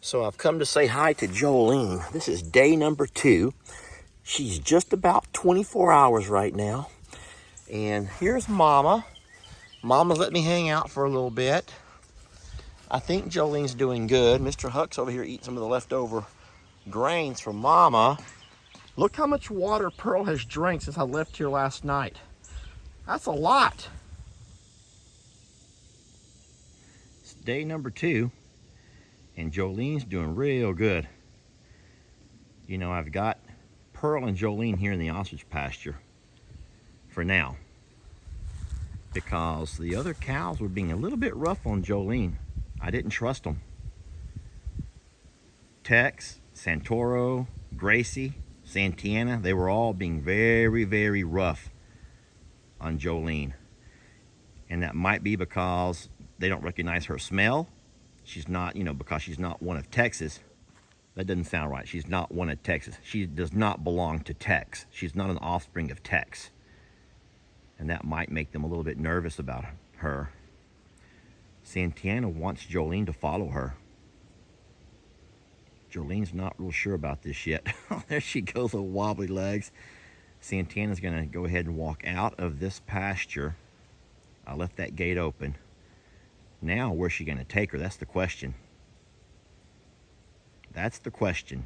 So I've come to say hi to Jolene. This is day number 2. She's just about 24 hours right now. And here's Mama. Mama's let me hang out for a little bit. I think Jolene's doing good. Mr. Huck's over here eating some of the leftover grains from Mama. Look how much water Pearl has drank since I left here last night. That's a lot. It's day number 2. And Jolene's doing real good. You know, I've got Pearl and Jolene here in the ostrich pasture for now, because the other cows were being a little bit rough on Jolene. I didn't trust them. Tex, Santoro, Gracie, Santianna, they were all being very, very rough on Jolene. And that might be because they don't recognize her smell. She's not, because she's not one of Texas. That doesn't sound right. She's not one of Texas. She does not belong to Tex. She's not an offspring of Tex. And that might make them a little bit nervous about her. Santianna wants Jolene to follow her. Jolene's not real sure about this yet. There she goes with wobbly legs. Santianna's going to go ahead and walk out of this pasture. I left that gate open. Now, where's she going to take her? That's the question. That's the question.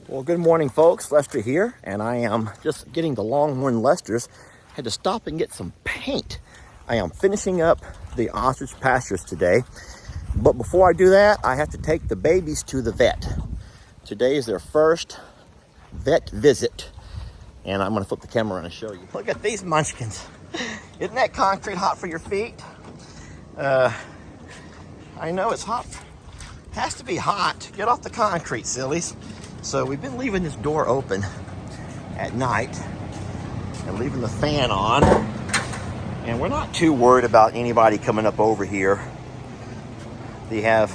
Well, good morning, folks. Lester here, and I am just getting the Longhorn Lesters. Had to stop and get some paint. I am finishing up the ostrich pastures today. But before I do that, I have to take the babies to the vet. Today is their first vet visit. And I'm going to flip the camera around and show you. Look at these munchkins. Isn't that concrete hot for your feet? I know it's hot. Has to be hot. Get off the concrete, sillies. So we've been leaving this door open at night and leaving the fan on. And we're not too worried about anybody coming up over here. They have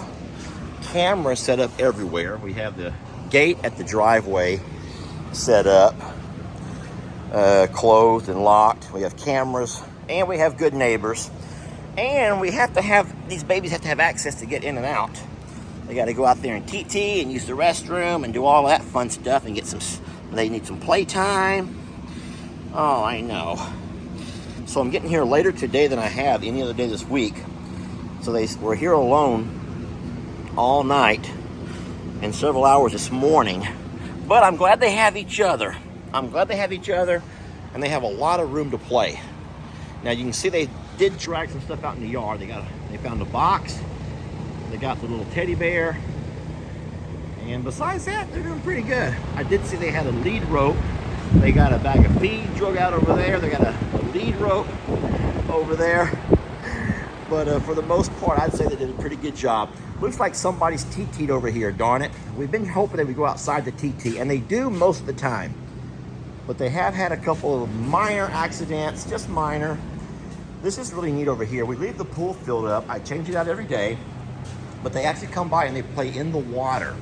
cameras set up everywhere. We have the gate at the driveway set up, closed and locked. We have cameras, and we have good neighbors. And we have to have, these babies have to have access to get in and out. They got to go out there and TT and use the restroom and do all that fun stuff and get some, they need some playtime. Oh, I know. So I'm getting here later today than I have any other day this week. So they were here alone all night and several hours this morning. But I'm glad they have each other. I'm glad they have each other, and they have a lot of room to play. Now you can see they did drag some stuff out in the yard. They found a box. They got the little teddy bear. And besides that, they're doing pretty good. I did see they had a lead rope. They got a bag of feed drug out over there. They got a lead rope over there. But for the most part, I'd say they did a pretty good job. Looks like somebody's TT'd over here, darn it. We've been hoping they would go outside the TT, and they do most of the time. But they have had a couple of minor accidents, just minor. This is really neat over here. We leave the pool filled up. I change it out every day. But they actually come by and they play in the water.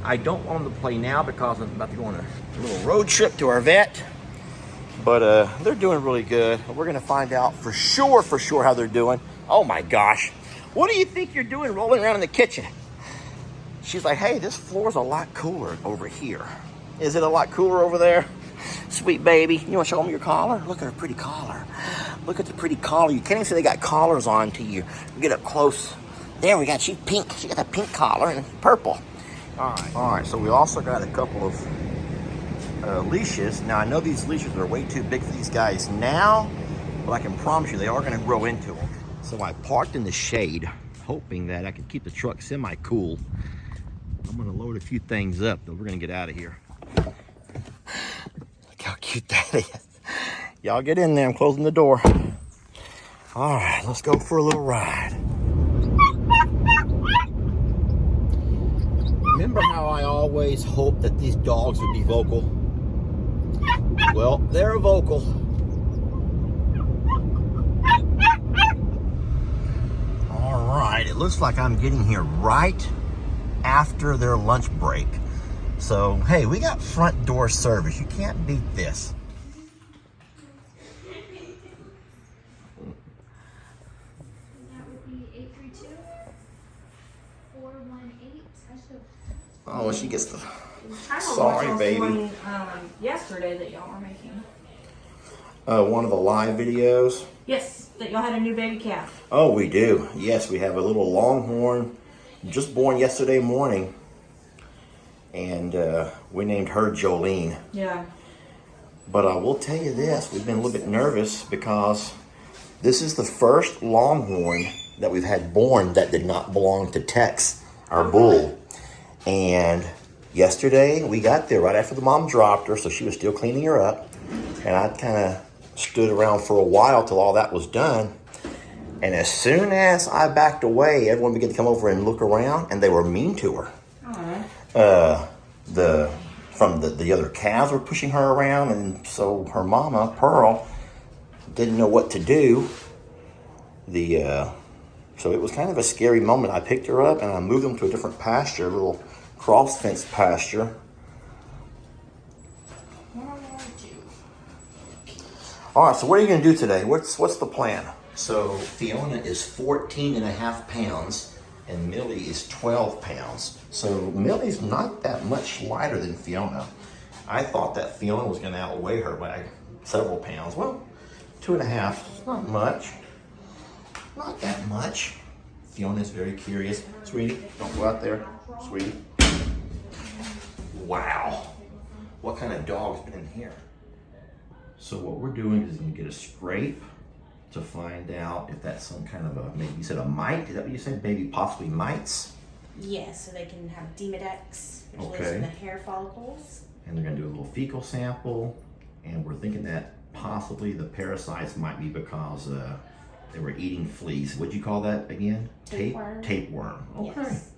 I don't want them to play now because I'm about to go on a little road trip to our vet. But they're doing really good. We're going to find out for sure how they're doing. Oh my gosh. What do you think you're doing rolling around in the kitchen? She's like, hey, this floor's a lot cooler over here. Is it a lot cooler over there? Sweet baby. You want to show them your collar? Look at her pretty collar. Look at the pretty collar. You can't even see they got collars on till you get up close. There we got, she's pink. She got a pink collar and purple. All right, so we also got a couple of leashes. Now, I know these leashes are way too big for these guys now, but I can promise you they are going to grow into them. So I parked in the shade, hoping that I could keep the truck semi-cool. I'm going to load a few things up, but we're going to get out of here. Look how cute that is. Y'all get in there. I'm closing the door. All right, let's go for a little ride. Remember how I always hoped that these dogs would be vocal? Well, they're vocal. All right, it looks like I'm getting here right after their lunch break. So, hey, we got front door service. You can't beat this. That would be 832. Oh, she gets the. I don't know Sorry, what baby. doing, yesterday that y'all were making. One of the live videos. Yes, that y'all had a new baby calf. Oh, we do. Yes, we have a little Longhorn, just born yesterday morning, and we named her Jolene. Yeah. But I will tell you this: we've been a little bit nervous because this is the first Longhorn that we've had born that did not belong to Tex, our bull. And yesterday we got there right after the mom dropped her, so she was still cleaning her up. And I kind of stood around for a while till all that was done. And as soon as I backed away, everyone began to come over and look around, and they were mean to her. The other calves were pushing her around, and so her mama, Pearl, didn't know what to do. So it was kind of a scary moment. I picked her up and I moved them to a different pasture, a little cross fence pasture. All right, so what are you going to do today? What's the plan? So Fiona is 14 and a half pounds and Millie is 12 pounds. So Millie's not that much lighter than Fiona. I thought that Fiona was going to outweigh her by several pounds. Well, 2.5, not much. Not that much. Fiona's very curious. Sweetie, don't go out there. Sweetie. Wow. What kind of dog's been in here? So what we're doing is going to get a scrape to find out if that's some kind of a, maybe you said a mite? Is that what you said? Maybe possibly mites? Yes, so they can have Demodex, which lives Okay. in the hair follicles. And they're going to do a little fecal sample. And we're thinking that possibly the parasites might be because they were eating fleas. What'd you call that again? Tapeworm. Tapeworm. Okay. Yes.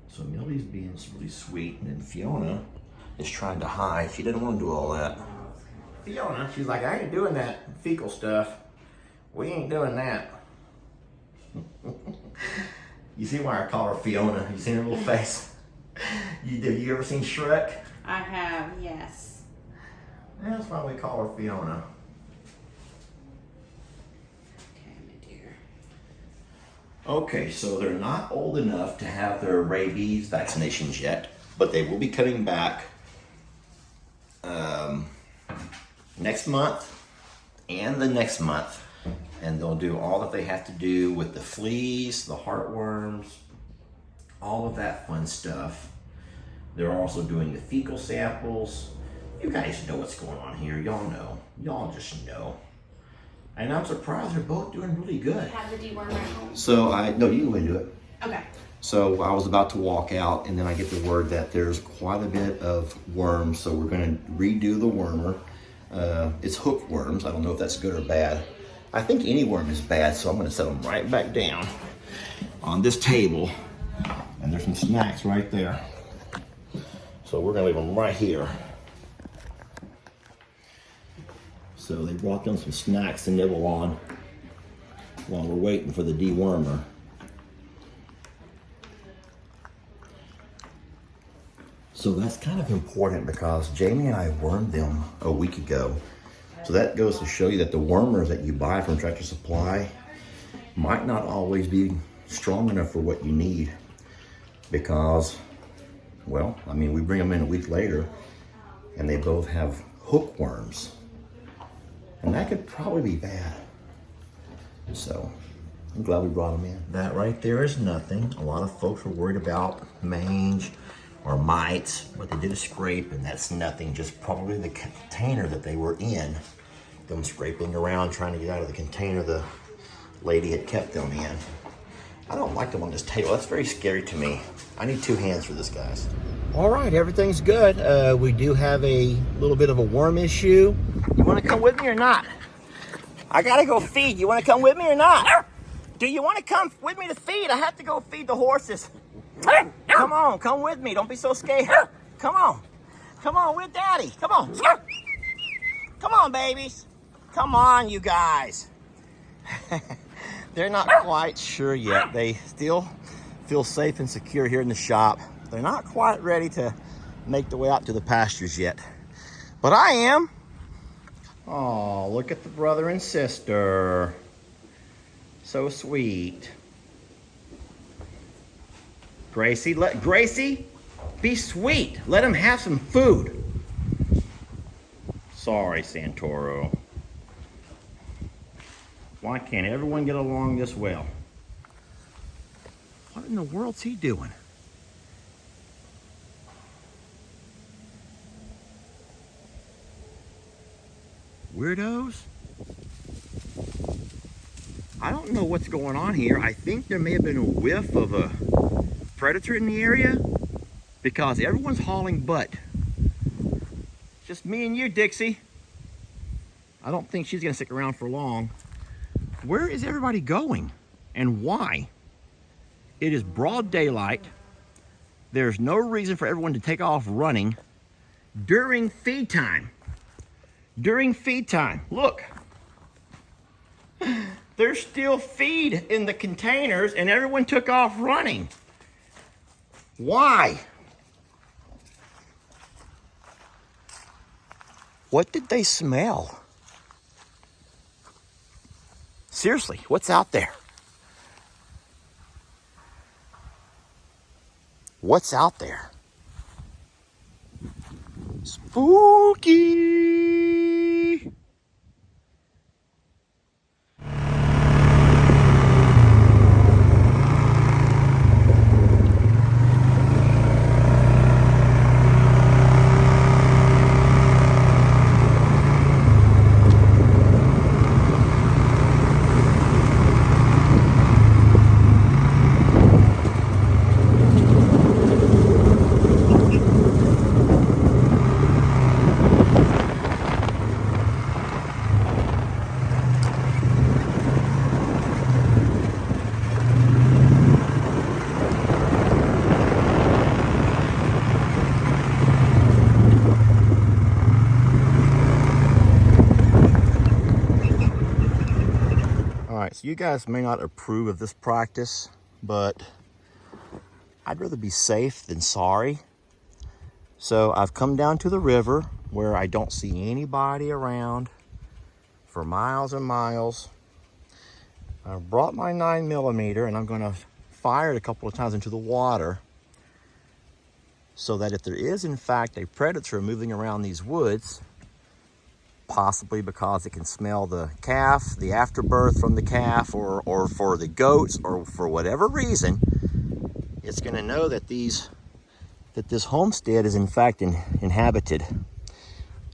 So Millie's being really sweet, and then Fiona is trying to hide. She didn't want to do all that. Fiona, she's like, I ain't doing that fecal stuff. We ain't doing that. You see why I call her Fiona? You seen her little face? You ever seen Shrek? I have, yes. That's why we call her Fiona. Okay, my dear. Okay, so they're not old enough to have their rabies vaccinations yet, but they will be coming back next month and the next month. And they'll do all that they have to do with the fleas, the heartworms, all of that fun stuff. They're also doing the fecal samples. You guys know what's going on here. Y'all know. Y'all just know. And I'm surprised they're both doing really good. Have the dewormer at home. So no, you can go and do it. Okay. So I was about to walk out, and then I get the word that there's quite a bit of worms, so we're going to redo the wormer. It's hookworms. I don't know if that's good or bad. I think any worm is bad, so I'm going to set them right back down on this table. And there's some snacks right there. So we're going to leave them right here. So they brought them some snacks to nibble on while we're waiting for the dewormer. So that's kind of important because Jamie and I wormed them a week ago. So that goes to show you that the wormers that you buy from Tractor Supply might not always be strong enough for what you need because, well, I mean, we bring them in a week later and they both have hookworms. And that could probably be bad. So I'm glad we brought them in. That right there is nothing. A lot of folks were worried about mange or mites, but they did a scrape and that's nothing, just probably the container that they were in. Them scraping around trying to get out of the container the lady had kept them in. I don't like them on this table. That's very scary to me. I need 2 hands for this, guys. All right, everything's good. We do have a little bit of a worm issue. You want to come with me or not? I gotta go feed. You want to come with me or not? Do you want to come with me to feed? I have to go feed the horses. Come on, come with me. Don't be so scared. Come on. Come on with Daddy. Come on. Come on, babies. Come on, you guys. They're not quite sure yet. They still feel safe and secure here in the shop. They're not quite ready to make their way out to the pastures yet. But I am. Oh, look at the brother and sister. So sweet. Gracie, be sweet. Let him have some food. Sorry, Santoro. Why can't everyone get along this well? What in the world's he doing? Weirdos? I don't know what's going on here. I think there may have been a whiff of a predator in the area because everyone's hauling butt. Just me and you, Dixie. I don't think she's gonna stick around for long. Where is everybody going and why? It is broad daylight. There's no reason for everyone to take off running during feed time. During feed time, look. There's still feed in the containers and everyone took off running. Why? What did they smell? Seriously, what's out there? What's out there? Spooky! So you guys may not approve of this practice, but I'd rather be safe than sorry. So I've come down to the river where I don't see anybody around for miles and miles. I've brought my 9mm and I'm gonna fire it a couple of times into the water so that if there is in fact a predator moving around these woods, possibly because it can smell the calf, the afterbirth from the calf, or for the goats, or for whatever reason, it's going to know that this homestead is in fact inhabited,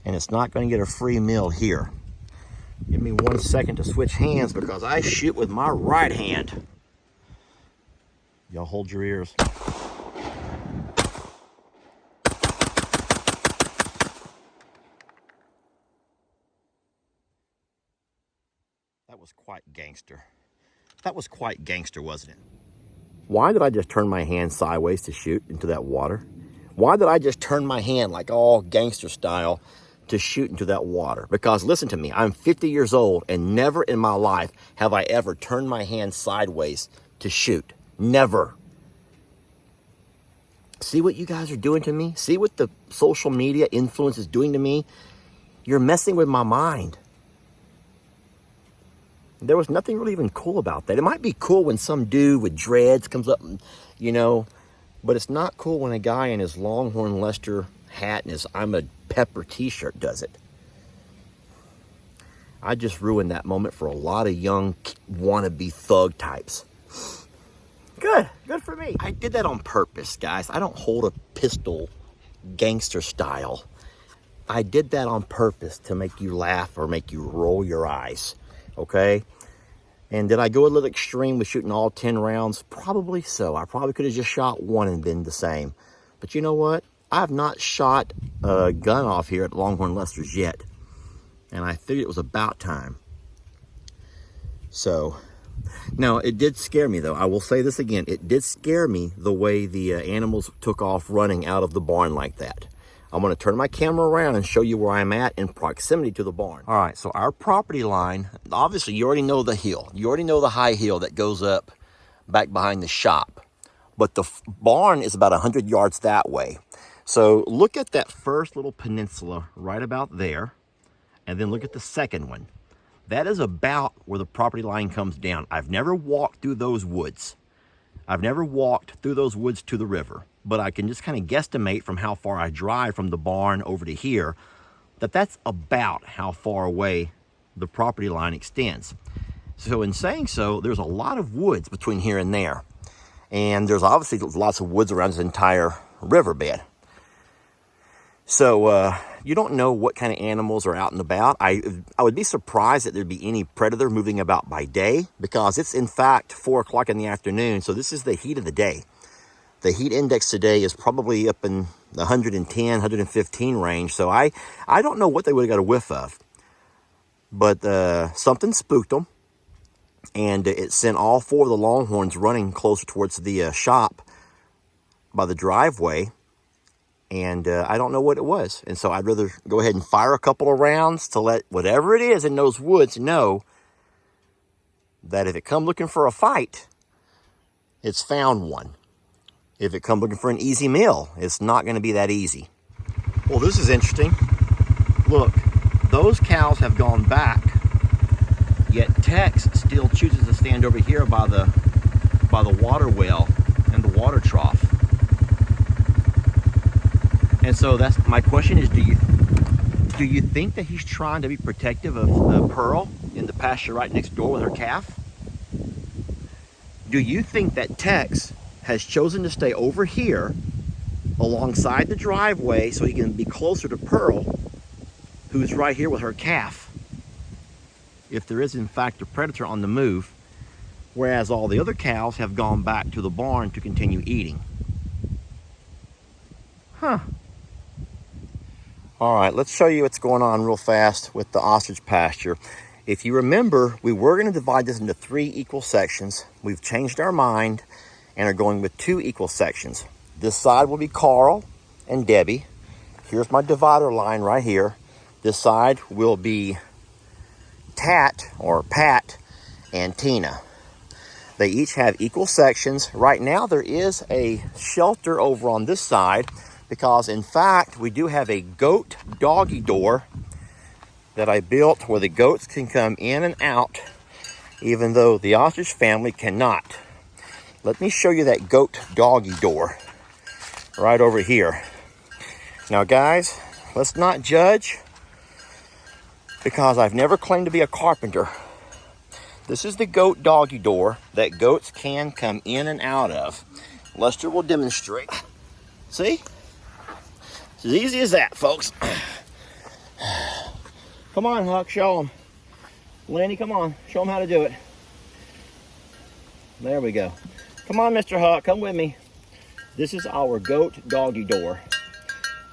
and it's not going to get a free meal here. Give me 1 second to switch hands because I shoot with my right hand. Y'all hold your ears. That was quite gangster. That was quite gangster, wasn't it? Why did I just turn my hand sideways to shoot into that water? Why did I just turn my hand like all gangster style to shoot into that water? Because listen to me, I'm 50 years old and never in my life have I ever turned my hand sideways to shoot. Never. See what you guys are doing to me? See what the social media influence is doing to me? You're messing with my mind. There was nothing really even cool about that. It might be cool when some dude with dreads comes up and, but it's not cool when a guy in his Longhorn Lester hat and his I'm a Pepper t-shirt does it. I just ruined that moment for a lot of young wannabe thug types. Good for me. I did that on purpose, guys. I don't hold a pistol gangster style. I did that on purpose to make you laugh or make you roll your eyes. Okay? And did I go a little extreme with shooting all 10 rounds? Probably so. I probably could have just shot one and been the same. But you know what? I have not shot a gun off here at Longhorn Lester's yet. And I figured it was about time. So, now it did scare me though. I will say this again. It did scare me the way the animals took off running out of the barn like that. I'm going to turn my camera around and show you where I'm at in proximity to the barn. All right, so our property line, obviously you already know the hill. You already know the high hill that goes up back behind the shop. But the barn is about 100 yards that way. So look at that first little peninsula right about there. And then look at the second one. That is about where the property line comes down. I've never walked through those woods. I've never walked through those woods to the river, but I can just kind of guesstimate from how far I drive from the barn over to here that that's about how far away the property line extends. So in saying so, there's a lot of woods between here and there. And there's obviously lots of woods around this entire riverbed. So you don't know what kind of animals are out and about. I would be surprised that there'd be any predator moving about by day, because it's in fact 4 o'clock in the afternoon. So this is the heat of the day. The heat index today is probably up in the 110, 115 range. So I don't know what they would have got a whiff of. But something spooked them. And it sent all 4 of the Longhorns running closer towards the shop by the driveway. And I don't know what it was. And so I'd rather go ahead and fire a couple of rounds to let whatever it is in those woods know that if it come looking for a fight, it's found one. If it come looking for an easy meal, it's not going to be that easy. Well, this is interesting. Look, those cows have gone back, yet Tex still chooses to stand over here by the water well and the water trough. And so that's my question is, do you think that he's trying to be protective of Pearl in the pasture right next door with her calf? Do you think that Tex has chosen to stay over here alongside the driveway so he can be closer to Pearl, who's right here with her calf, if there is in fact a predator on the move, whereas all the other cows have gone back to the barn to continue eating? Huh. All right, let's show you what's going on real fast with the ostrich pasture. If you remember, we were going to divide this into 3 equal sections. We've changed our mind and are going with 2 equal sections. This side will be Carl and Debbie. Here's my divider line right here. This side will be Tat or Pat and Tina. They each have equal sections. Right now there is a shelter over on this side, because in fact we do have a goat doggy door that I built where the goats can come in and out, even though the ostrich family cannot. Let me show you that goat doggy door right over here. Now guys, let's not judge, because I've never claimed to be a carpenter. This is the goat doggy door that goats can come in and out of. Lester will demonstrate. See? It's as easy as that, folks. Come on, Huck, show them. Lenny, come on, show them how to do it. There we go. Come on, Mr. Huck, come with me. This is our goat doggy door,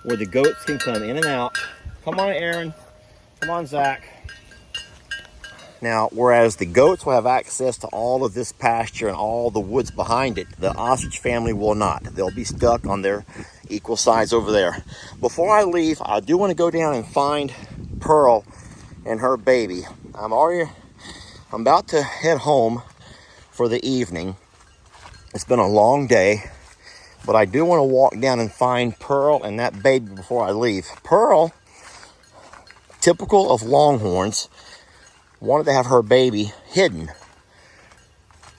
where the goats can come in and out. Come on, Aaron. Come on, Zach. Now, whereas the goats will have access to all of this pasture and all the woods behind it, the ostrich family will not. They'll be stuck on their equal size over there. Before I leave, I do want to go down and find Pearl and her baby. I'm about to head home for the evening. It's been a long day, but I do want to walk down and find Pearl and that baby before I leave. Pearl, typical of Longhorns, wanted to have her baby hidden.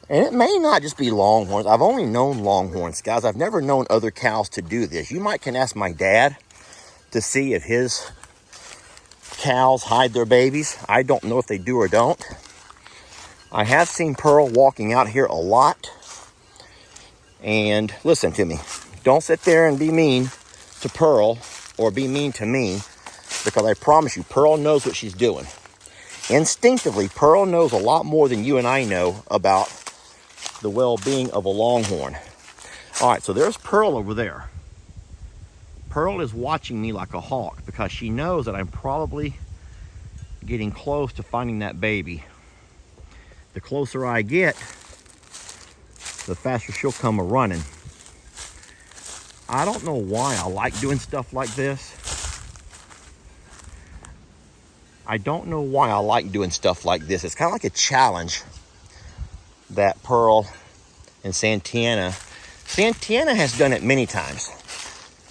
And it may not just be Longhorns. I've only known Longhorns, guys. I've never known other cows to do this. You can ask my dad to see if his cows hide their babies. I don't know if they do or don't. I have seen Pearl walking out here a lot. And listen to me. Don't sit there and be mean to Pearl or be mean to me, because I promise you, Pearl knows what she's doing. Instinctively, Pearl knows a lot more than you and I know about the well-being of a Longhorn. All right, so there's Pearl over there. Pearl is watching me like a hawk, because she knows that I'm probably getting close to finding that baby. The closer I get, the faster she'll come a-running. I don't know why I like doing stuff like this. I don't know why I like doing stuff like this. It's kind of like a challenge that Pearl and Santianna has done it many times.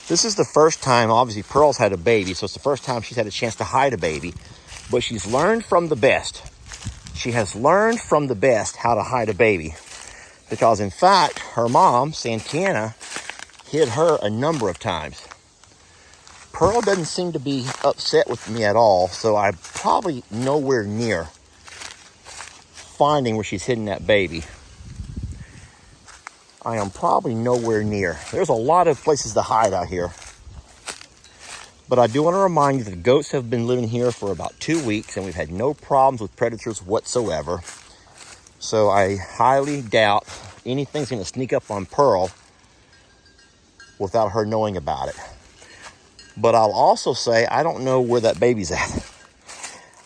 This is the first time, obviously, Pearl's had a baby, so it's the first time she's had a chance to hide a baby. But she's learned from the best. She has learned from the best how to hide a baby. Because in fact, her mom, Santianna, hid her a number of times. Pearl doesn't seem to be upset with me at all, so I'm probably nowhere near finding where she's hidden that baby. I am probably nowhere near. There's a lot of places to hide out here. But I do want to remind you that the goats have been living here for about 2 weeks, and we've had no problems with predators whatsoever. So I highly doubt anything's going to sneak up on Pearl without her knowing about it. But I'll also say I don't know where that baby's at.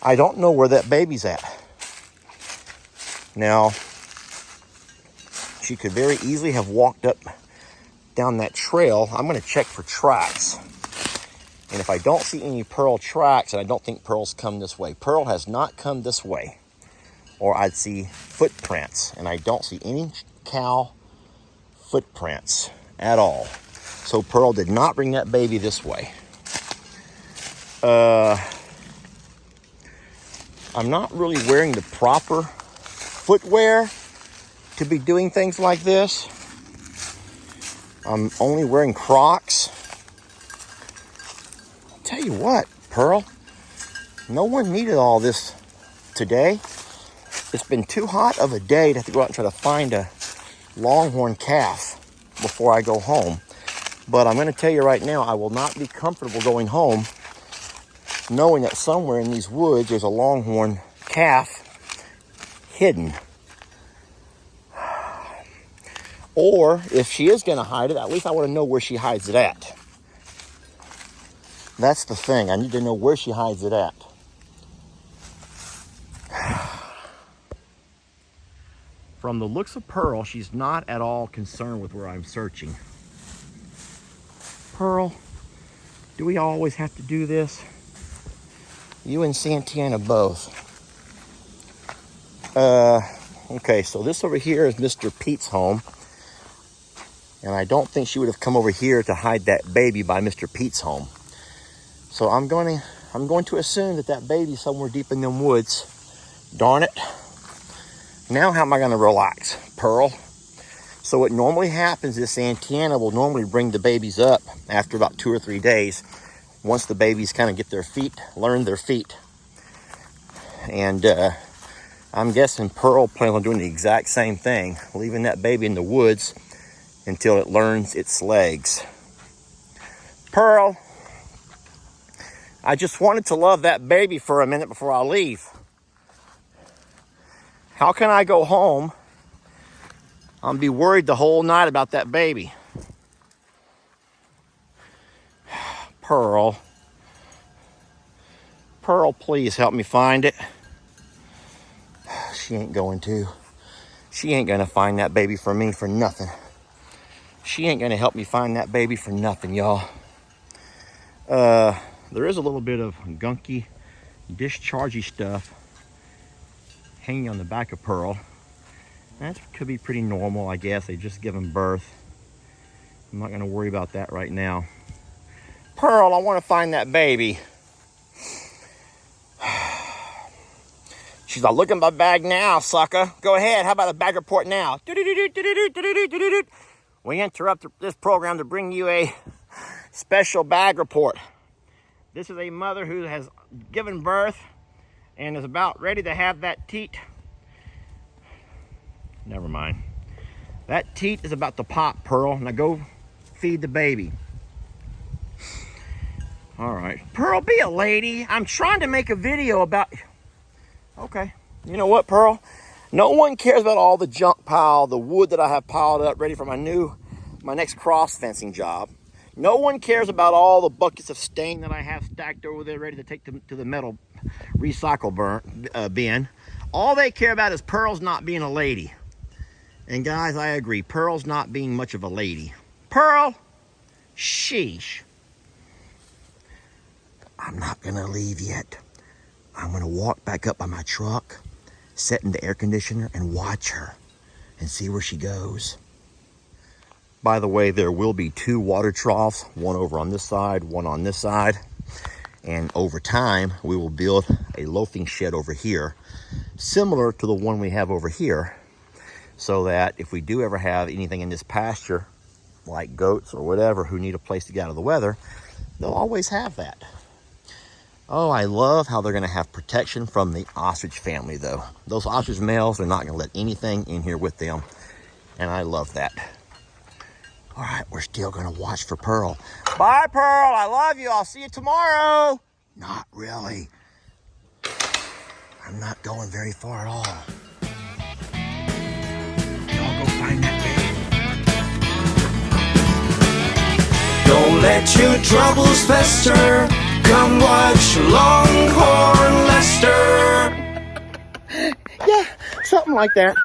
I don't know where that baby's at. Now, she could very easily have walked up down that trail. I'm going to check for tracks. And if I don't see any Pearl tracks, and I don't think Pearl's come this way. Pearl has not come this way. Or I'd see footprints. And I don't see any cow footprints at all. So Pearl did not bring that baby this way. I'm not really wearing the proper footwear to be doing things like this. I'm only wearing Crocs. Tell you what, Pearl, no one needed all this today. It's been too hot of a day to have to go out and try to find a Longhorn calf before I go home. But I'm going to tell you right now, I will not be comfortable going home knowing that somewhere in these woods there's a Longhorn calf hidden. Or if she is going to hide it, at least I want to know where she hides it at. That's the thing. I need to know where she hides it at. From the looks of Pearl, she's not at all concerned with where I'm searching. Pearl, do we always have to do this? You and Santianna both. Okay, so this over here is Mr. Pete's home. And I don't think she would have come over here to hide that baby by Mr. Pete's home. So I'm going to assume that that baby's somewhere deep in them woods. Darn it. Now how am I going to relax, Pearl? So what normally happens is Santianna will normally bring the babies up after about 2 or 3 days. Once the babies kind of get their feet, learn their feet. And I'm guessing Pearl plans on doing the exact same thing. Leaving that baby in the woods until it learns its legs. Pearl, I just wanted to love that baby for a minute before I leave. How can I go home? I'm be worried the whole night about that baby. Pearl. Pearl, please help me find it. She ain't going to. She ain't gonna find that baby for me for nothing. She ain't gonna help me find that baby for nothing, y'all. There is a little bit of gunky, dischargey stuff hanging on the back of Pearl. That could be pretty normal, I guess. They just given birth. I'm not gonna worry about that right now. Pearl, I wanna find that baby. She's like, look in my bag now, sucker. Go ahead, how about a bag report now? We interrupt this program to bring you a special bag report. This is a mother who has given birth and is about ready to have that teat. Never mind. That teat is about to pop, Pearl. Now go feed the baby. All right. Pearl, be a lady. I'm trying to make a video about... Okay. You know what, Pearl? No one cares about all the junk pile, the wood that I have piled up ready for my next cross fencing job. No one cares about all the buckets of stain that I have stacked over there ready to take to the metal recycle bin. All they care about is Pearl's not being a lady. And guys, I agree. Pearl's not being much of a lady. Pearl, sheesh. I'm not going to leave yet. I'm going to walk back up by my truck, set in the air conditioner, and watch her and see where she goes. By the way, there will be 2 water troughs, one over on this side, one on this side. And over time, we will build a loafing shed over here, similar to the one we have over here. so that if we do ever have anything in this pasture, like goats or whatever, who need a place to get out of the weather, they'll always have that. Oh, I love how they're going to have protection from the ostrich family, though. Those ostrich males are not going to let anything in here with them, and I love that. All right, we're still going to watch for Pearl. Bye, Pearl. I love you. I'll see you tomorrow. Not really. I'm not going very far at all. Y'all go find that baby. Don't let your troubles fester. Come watch Longhorn Lester. Yeah, something like that.